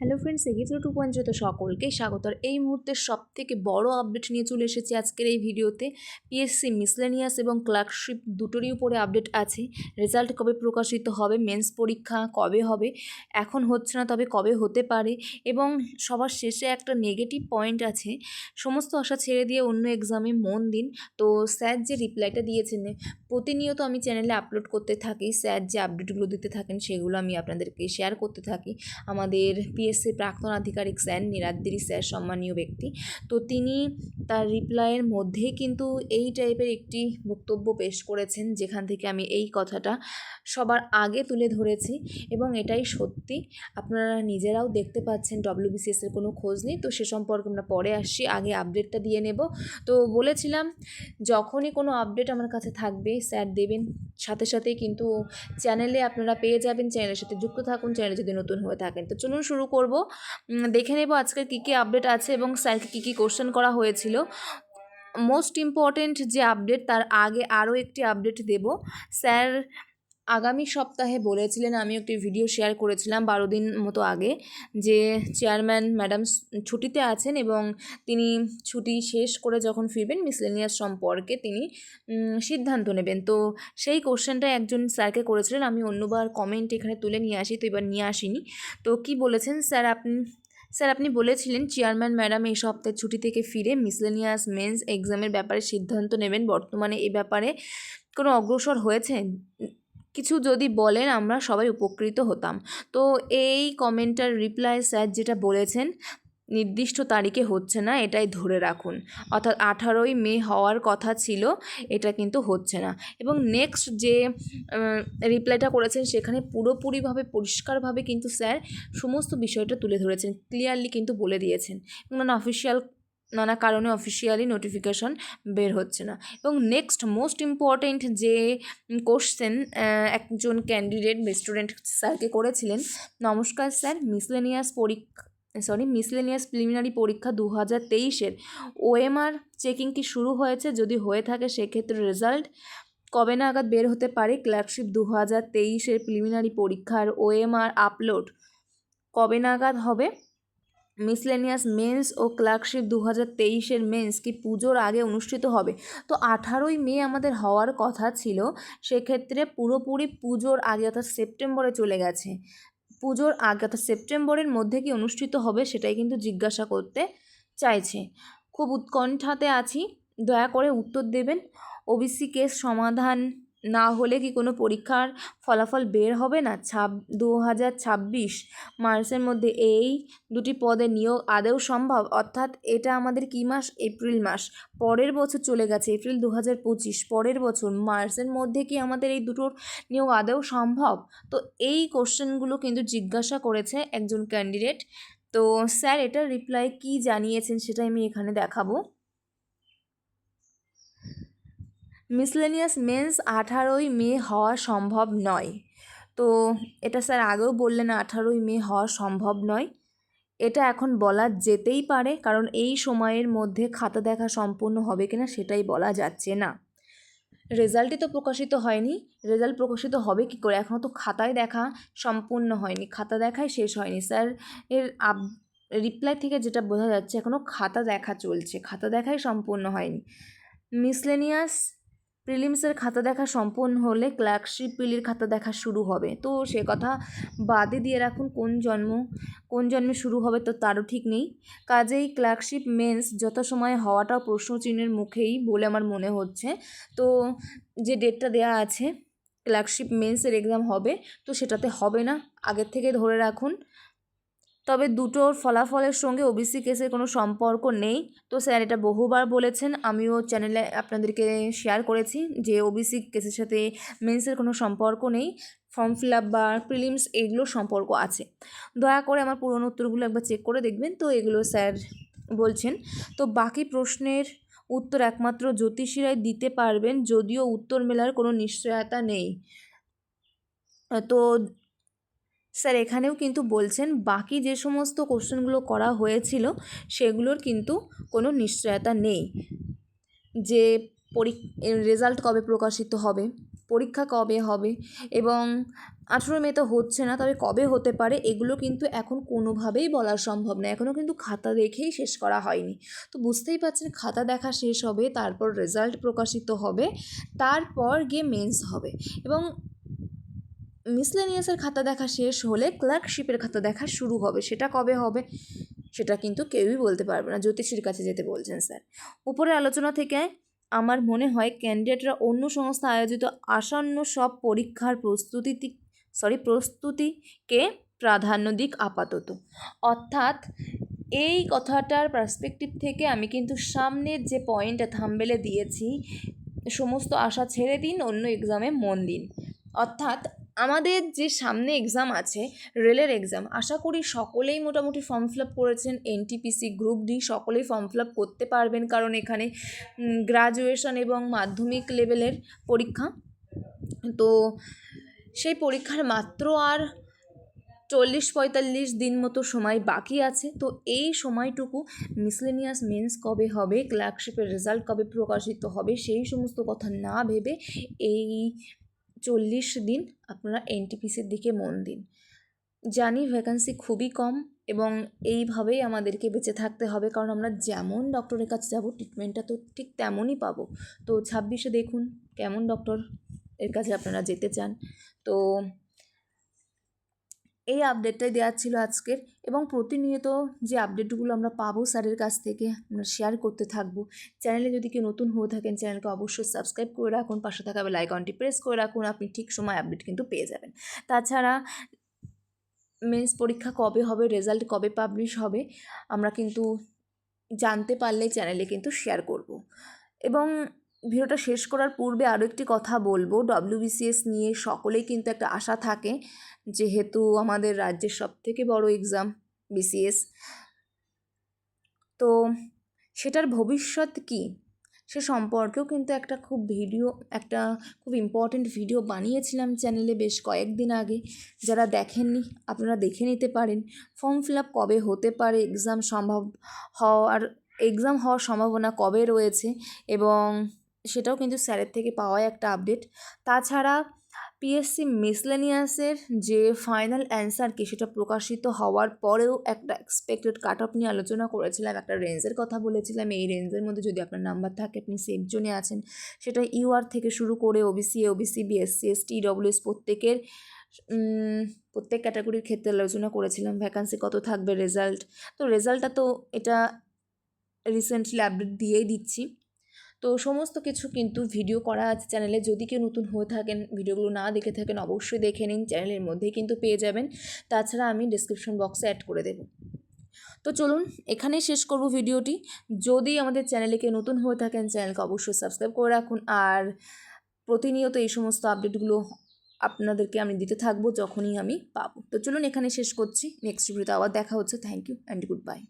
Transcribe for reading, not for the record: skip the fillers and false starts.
Hello friends, এগিয়ে 2.0 সকলকে স্বাগত। আর এই মুহূর্তের সবথেকে বড় আপডেট নিয়ে চলে এসেছি আজকের এই ভিডিওতে। পিএসসি মিসলেনিয়াস এবং ক্লার্কশিপ দুটোরই উপরে আপডেট আছে। রেজাল্ট কবে প্রকাশিত হবে, মেন্স পরীক্ষা কবে হবে, এখন হচ্ছে না তবে কবে হতে পারে, এবং সবার শেষে একটা নেগেটিভ পয়েন্ট আছে। সমস্ত আশা ছেড়ে দিয়ে অন্য এক্সামে মন দিন। তো স্যার যে রিপ্লাইটা দিয়েছেন, প্রতিনিয়ত আমি চ্যানেলে আপলোড করতে থাকি, স্যার যে আপডেটগুলো দিতে থাকেন সেগুলো আমি আপনাদেরকে শেয়ার করতে থাকি। আমাদের পিএসসি প্রাক্তন আধিকারিক স্যার নীলাদ্রি স্যার সম্মানীয় ব্যক্তি, তো তিনি তার রিপ্লাইয়ের মধ্যেই কিন্তু এই টাইপের একটি বক্তব্য পেশ করেছেন, যেখান থেকে আমি এই কথাটা সবার আগে তুলে ধরেছি এবং এটাই সত্যি। আপনারা নিজেরাও দেখতে পাচ্ছেন ডব্লিউবিসিএসের কোনো খোঁজ নেই। তো সে সম্পর্কে আমরা পরে আসছি, আগে আপডেটটা দিয়ে নেব। তো বলেছিলাম যখনই কোনো আপডেট আমার কাছে থাকবে স্যার দেবেন, সাথে সাথেই কিন্তু চ্যানেলে আপনারা পেয়ে যাবেন। চ্যানেলের সাথে যুক্ত থাকুন, চ্যানেলে যদি নতুন হয়ে থাকেন। তো চলুন শুরু করব। দেখে নেব আজকের কী কী আপডেট আছে এবং স্যারকে কী কী কোশ্চেন করা হয়েছিল। মোস্ট ইম্পর্টেন্ট যে আপডেট, তার আগে আরও একটি আপডেট দেব। স্যার আগামী সপ্তাহে বলেছিলেন, আমি একটি ভিডিও শেয়ার করেছিলাম 12 দিন মতো আগে, যে চেয়ারম্যান ম্যাডাম ছুটিতে আছেন এবং তিনি ছুটি শেষ করে যখন ফিরবেন মিসলেনিয়াস সম্পর্কে তিনি সিদ্ধান্ত নেবেন। তো সেই কোশ্চেনটা একজন স্যারকে করেছিলেন, আমি অন্যবার কমেন্ট এখানে তুলে নিয়ে আসি, তো এবার নিয়ে আসিনি। তো কি বলেছেন স্যার, আপনি বলেছিলেন চেয়ারম্যান ম্যাডাম এই সপ্তাহে ছুটি থেকে ফিরে মিসলেনিয়াস মেন্স এক্সামের ব্যাপারে সিদ্ধান্ত নেবেন। বর্তমানে এই ব্যাপারে কোনো অগ্রসর হয়েছে? কিছু যদি বলেন আমরা সবাই উপকৃত হতাম। তো এই কমেন্টার রিপ্লাই স্যার যেটা বলেছেন, নির্দিষ্ট তারিখে হচ্ছে না এটাই ধরে রাখুন, অর্থাৎ 18ই মে হওয়ার কথা ছিল, এটা কিন্তু হচ্ছে না। এবং নেক্সট যে রিপ্লাইটা করেছেন সেখানে পুরোপুরিভাবে পরিষ্কারভাবে কিন্তু স্যার সমস্ত বিষয়টা তুলে ধরেছেন, ক্লিয়ারলি কিন্তু বলে দিয়েছেন। এবং নানা কারণে অফিসিয়ালি নোটিফিকেশন বের হচ্ছে না। এবং নেক্সট মোস্ট ইম্পর্টেন্ট যে কোশ্চেন একজন ক্যান্ডিডেট স্টুডেন্ট স্যারকে করেছিলেন, নমস্কার স্যার, মিসলেনিয়াস প্রিলিমিনারি পরীক্ষা 2023-এর ওএমআর চেকিং কি শুরু হয়েছে? যদি হয়ে থাকে সেক্ষেত্রে রেজাল্ট কবে নাগাদ বের হতে পারে? ক্লার্কশিপ 2023-এর প্রিলিমিনারি পরীক্ষার ওএমআর আপলোড কবে নাগাদ হবে? মিসলেনিয়াস মেন্স ও ক্লার্কশিপ 2023-এর মেন্স কি পুজোর আগে অনুষ্ঠিত হবে? তো 18ই মে আমাদের হওয়ার কথা ছিল, সেক্ষেত্রে পুরোপুরি পুজোর আগে অর্থাৎ সেপ্টেম্বরে চলে গেছে। পুজোর আগে অর্থাৎ সেপ্টেম্বরের মধ্যে কি অনুষ্ঠিত হবে সেটাই কিন্তু জিজ্ঞাসা করতে চাইছে। খুব উৎকণ্ঠাতে আছি, দয়া করে উত্তর দেবেন। ওবিসি কেস সমাধান না হলে কি কোনো পরীক্ষার ফলাফল বের হবে না? 2026 মার্চের মধ্যে এই দুটি পদে নিয়োগ আদৌ সম্ভব? অর্থাৎ এটা আমাদের কি মাস? এপ্রিল মাস, পরের বছর চলে গেছে এপ্রিল 2025, পরের বছর মার্চের মধ্যে কি আমাদের এই দুটোর নিয়োগ আদৌ সম্ভব? তো এই কোশ্চেনগুলো কিন্তু জিজ্ঞাসা করেছে একজন ক্যান্ডিডেট। তো স্যার এটার রিপ্লাই কি জানিয়েছেন সেটা আমি এখানে দেখাবো। মিসলেনিয়াস মেন্স 18ই মে হওয়া সম্ভব নয়। তো এটা স্যার আগেও বললেন 18ই মে হওয়া সম্ভব নয়, এটা এখন বলা যেতেই পারে, কারণ এই সময়ের মধ্যে খাতা দেখা সম্পূর্ণ হবে কিনা সেটাই বলা যাচ্ছে না। রেজাল্টই তো প্রকাশিত হয়নি, রেজাল্ট প্রকাশিত হবে কি করে? এখনও তো খাতায় দেখা সম্পূর্ণ হয়নি, খাতা দেখাই শেষ হয়নি। স্যার এর রিপ্লাই থেকে যেটা বোঝা যাচ্ছে এখনও খাতা দেখা চলছে, খাতা দেখাই সম্পূর্ণ হয়নি। মিসলেনিয়াস প্রিলিমসের খাতা দেখা সম্পূর্ণ হলে ক্লার্কশিপ প্রিলির খাতা দেখা শুরু হবে। তো সে কথা বাদে দিয়ে রাখুন, কোন জন্মে শুরু হবে তো তারও ঠিক নেই। কাজেই ক্লার্কশিপ মেন্স যথাসময়ে হওয়াটাও প্রশ্নচিহ্নের মুখেই বলে আমার মনে হচ্ছে। তো যে ডেটটা দেওয়া আছে ক্লার্কশিপ মেন্সের এক্সাম হবে, তো সেটাতে হবে না, আগের থেকে ধরে রাখুন। তবে দুটোর ফলাফলের সঙ্গে ওবিসি কেসের কোনো সম্পর্ক নেই। তো স্যার এটা বহুবার বলেছেন, আমিও চ্যানেলে আপনাদেরকে শেয়ার করেছি যে ওবিসি কেসের সাথে মেন্সের কোনো সম্পর্ক নেই, ফর্ম ফিল আপ বা প্রিলিমস এগুলোর সম্পর্ক আছে। দয়া করে আমার পুরনো উত্তরগুলো একবার চেক করে দেখবেন। তো এগুলো স্যার বলছেন। তো বাকি প্রশ্নের উত্তর একমাত্র জ্যোতিষীরাই দিতে পারবেন, যদিও উত্তর মেলার কোনো নিশ্চয়তা নেই। তো স্যার এখানেও কিন্তু বলছেন বাকি যে সমস্ত কোশ্চেনগুলো করা হয়েছিল সেগুলোর কিন্তু কোনো নিশ্চয়তা নেই যে রেজাল্ট কবে প্রকাশিত হবে। পরীক্ষা কবে হবে এবং 18 মে তো হচ্ছে না, তবে কবে হতে পারে এগুলো কিন্তু এখন কোনোভাবেই বলা সম্ভব না। এখনও কিন্তু খাতা দেখেই শেষ করা হয়নি। তো বুঝতেই পারছেন, খাতা দেখা শেষ হবে, তারপর রেজাল্ট প্রকাশিত হবে, তারপর গিয়ে মেন্স হবে এবং মিসলেনিয়াসের খাতা দেখা শেষ হলে ক্লার্কশিপের খাতা দেখা শুরু হবে। সেটা কবে হবে সেটা কিন্তু কেউই বলতে পারবে না। জ্যোতিষীর কাছে যেতে বলছেন স্যার। উপরের আলোচনা থেকে আমার মনে হয় ক্যান্ডিডেটরা অন্য সংস্থা আয়োজিত আসন্ন সব পরীক্ষার প্রস্তুতিকে প্রাধান্য দিক আপাতত। অর্থাৎ এই কথাটার পার্সপেক্টিভ থেকে আমি কিন্তু সামনের যে পয়েন্টটা থাম্বনেলে দিয়েছি, সমস্ত আশা ছেড়ে দিন, অন্য এক্সামে মন দিন। অর্থাৎ আমাদের যে সামনে এক্সাম আছে, রেলের এক্সাম, আশা করি সকলেই মোটামুটি ফর্ম ফিল আপ করেছেন। এনটিপিসি গ্রুপ ডি সকলেই ফর্ম ফিল আপ করতে পারবেন, কারণ এখানে গ্রাজুয়েশন এবং মাধ্যমিক লেভেলের পরীক্ষা। তো সেই পরীক্ষার মাত্র আর 40-45 দিন মতো সময় বাকি আছে। তো এই সময়টুকু মিসলেনিয়াস মেন্স কবে হবে, ক্লার্কশিপের রেজাল্ট কবে প্রকাশিত হবে, সেই সমস্ত কথা না ভেবে এই 40 দিন আপনারা এনটিপিসির দিকে মন দিন। জানি ভ্যাকান্সি খুবই কম এবং এইভাবেই আমাদেরকে বেঁচে থাকতে হবে, কারণ আমরা যেমন ডক্টরের কাছে যাব ট্রিটমেন্টটা তো ঠিক তেমনই পাবো। তো 26-এ দেখুন কেমন ডক্টর এর কাছে আপনারা যেতে চান। তো এই আপডেটটাই দেওয়ার ছিল আজকের, এবং প্রতিনিয়ত যে আপডেটগুলো আমরা পাবো স্যারের কাছ থেকে আমরা শেয়ার করতে থাকবো। চ্যানেলে যদি কেউ নতুন হয়ে থাকেন, চ্যানেলকে অবশ্যই সাবস্ক্রাইব করে রাখুন, পাশে থাকা বেল আইকনটি প্রেস করে রাখুন, আপনি ঠিক সময় আপডেট কিন্তু পেয়ে যাবেন। তাছাড়া মেন্স পরীক্ষা কবে হবে, রেজাল্ট কবে পাবলিশ হবে, আমরা কিন্তু জানতে পারলে চ্যানেলে কিন্তু শেয়ার করব। এবং ভিডিওটা শেষ করার পূর্বে আরও একটি কথা বলবো, WBCS নিয়ে সকলেই কিন্তু একটা আশা থাকে, যেহেতু আমাদের রাজ্যের সবথেকে বড় এক্সাম BCS। তো সেটার ভবিষ্যৎ কী সে সম্পর্কেও কিন্তু একটা খুব ইম্পর্ট্যান্ট ভিডিও বানিয়েছিলাম চ্যানেলে বেশ কয়েকদিন আগে। যারা দেখেননি আপনারা দেখে নিতে পারেন। ফর্ম ফিল আপ কবে হতে পারে, এক্সাম হওয়ার সম্ভাবনা কবে রয়েছে, এবং সেটাও কিন্তু স্যারের থেকে পাওয়া একটা আপডেট। তাছাড়া পিএসসি মিসলেনিয়াসের যে ফাইনাল অ্যান্সার কি সেটা প্রকাশিত হওয়ার পরেও একটা এক্সপেক্টেড কাট অফ নিয়ে আলোচনা করেছিলাম, একটা রেঞ্জের কথা বলেছিলাম। এই রেঞ্জের মধ্যে যদি আপনার নাম্বার থাকে, আপনি সেফ জোনে আছেন। সেটা UR থেকে শুরু করে OBC, BSC, ST, EWS প্রত্যেক ক্যাটাগরির ক্ষেত্রে আলোচনা করেছিলাম। ভ্যাকান্সি কত থাকবে, রেজাল্টটা তো এটা রিসেন্টলি আপডেট দিয়েই দিচ্ছি। তো সমস্ত কিছু কিন্তু ভিডিও করা আছে চ্যানেলে। যদি কেউ নতুন হয়ে থাকেন, ভিডিওগুলো না দেখে থাকেন, অবশ্যই দেখে নিন, চ্যানেলের মধ্যেই কিন্তু পেয়ে যাবেন। তাছাড়া আমি ডিসক্রিপশন বক্সে অ্যাড করে দেব। তো চলুন এখানেই শেষ করব ভিডিওটি। যদি আমাদের চ্যানেলে কেউ নতুন হয়ে থাকেন, চ্যানেলকে অবশ্যই সাবস্ক্রাইব করে রাখুন, আর প্রতিনিয়ত এই সমস্ত আপডেটগুলো আপনাদেরকে আমি দিতে থাকবো যখনই আমি পাবো। তো চলুন এখানে শেষ করছি, নেক্সট ভিডিওতে আবার দেখা হচ্ছে। Thank you and good by.